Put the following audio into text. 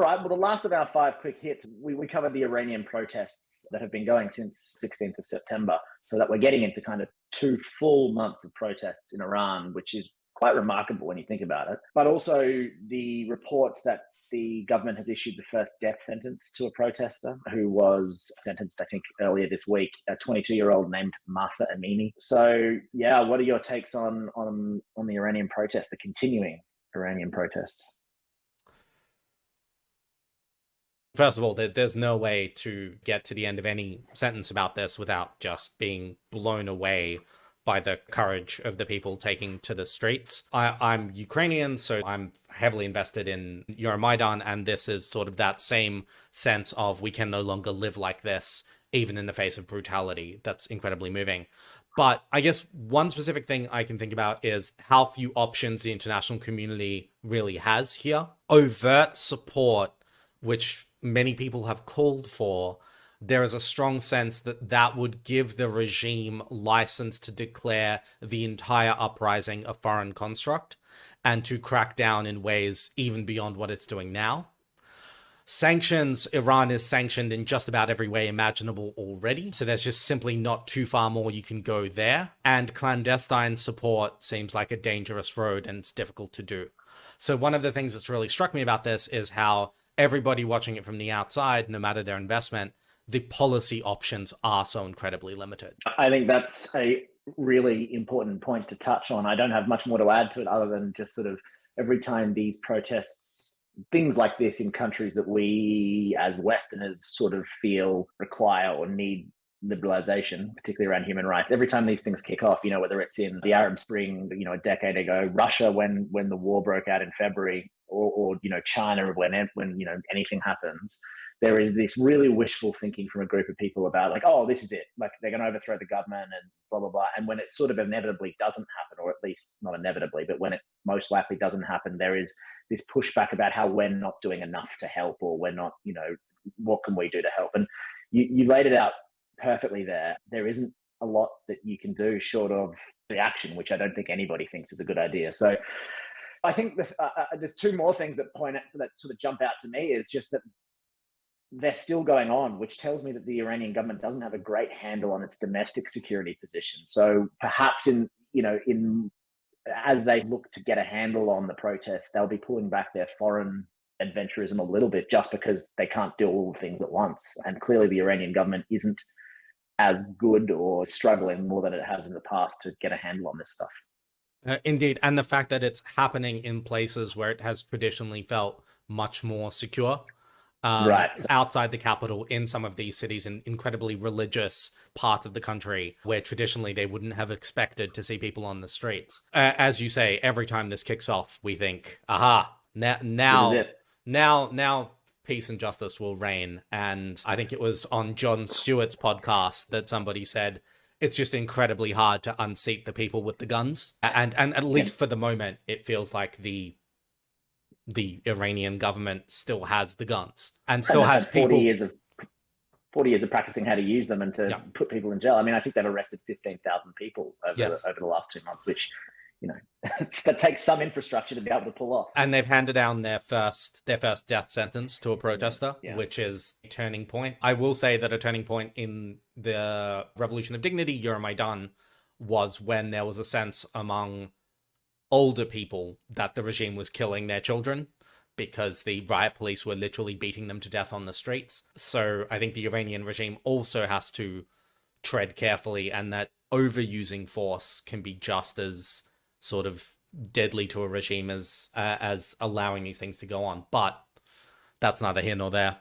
right. Well, the last of our five quick hits, we covered the Iranian protests that have been going since 16th of September. So that we're getting into kind of 2 full months of protests in Iran, which is quite remarkable when you think about it. But also the reports that the government has issued the first death sentence to a protester who was sentenced, I think, earlier this week, a 22-year-old named Masa Amini. So, yeah, what are your takes on the Iranian protest, the continuing Iranian protest? First of all, there's no way to get to the end of any sentence about this without just being blown away by the courage of the people taking to the streets. I'm Ukrainian, so I'm heavily invested in Euromaidan, and this is sort of that same sense of we can no longer live like this, even in the face of brutality. That's incredibly moving. But I guess one specific thing I can think about is how few options the international community really has here. Overt support, which many people have called for, there is a strong sense that that would give the regime license to declare the entire uprising a foreign construct and to crack down in ways even beyond what it's doing now. Sanctions, Iran is sanctioned in just about every way imaginable already, so there's just simply not too far more you can go there. And clandestine support seems like a dangerous road and it's difficult to do. So one of the things that's really struck me about this is how everybody watching it from the outside, no matter their investment, the policy options are so incredibly limited. I think that's a really important point to touch on. I don't have much more to add to it other than just sort of every time these protests, things like this in countries that we as Westerners sort of feel require or need liberalization, particularly around human rights. Every time these things kick off, whether it's in the Arab Spring, a decade ago, Russia when the war broke out in February, or China when anything happens, there is this really wishful thinking from a group of people about like, oh, this is it, like they're going to overthrow the government and blah blah blah. And when it sort of inevitably doesn't happen, or at least not inevitably, but when it most likely doesn't happen, there is this pushback about how we're not doing enough to help, or we're not, what can we do to help? And you laid it out perfectly there. There isn't a lot that you can do short of reaction, which I don't think anybody thinks is a good idea. So I think there's two more things that sort of jump out to me, is just that they're still going on, which tells me that the Iranian government doesn't have a great handle on its domestic security position. So perhaps as they look to get a handle on the protests, they'll be pulling back their foreign adventurism a little bit, just because they can't do all the things at once. And clearly the Iranian government isn't as good, or struggling more than it has in the past to get a handle on this stuff. Indeed. And the fact that it's happening in places where it has traditionally felt much more secure. Right. Outside the capital, in some of these cities, in incredibly religious parts of the country where traditionally they wouldn't have expected to see people on the streets. As you say, every time this kicks off, we think, aha, now peace and justice will reign. And I think it was on Jon Stewart's podcast that somebody said, it's just incredibly hard to unseat the people with the guns. And at least for the moment, it feels like the Iranian government still has the guns and still has 40 years of practicing how to use them and to put people in jail. I mean, I think they've arrested 15,000 people over the last 2 months, which, that takes some infrastructure to be able to pull off. And they've handed down their first death sentence to a protester, which is a turning point. I will say that a turning point in the Revolution of Dignity, Euromaidan, was when there was a sense among older people that the regime was killing their children, because the riot police were literally beating them to death on the streets. So I think the Iranian regime also has to tread carefully, and that overusing force can be just as sort of deadly to a regime as allowing these things to go on. But that's neither here nor there.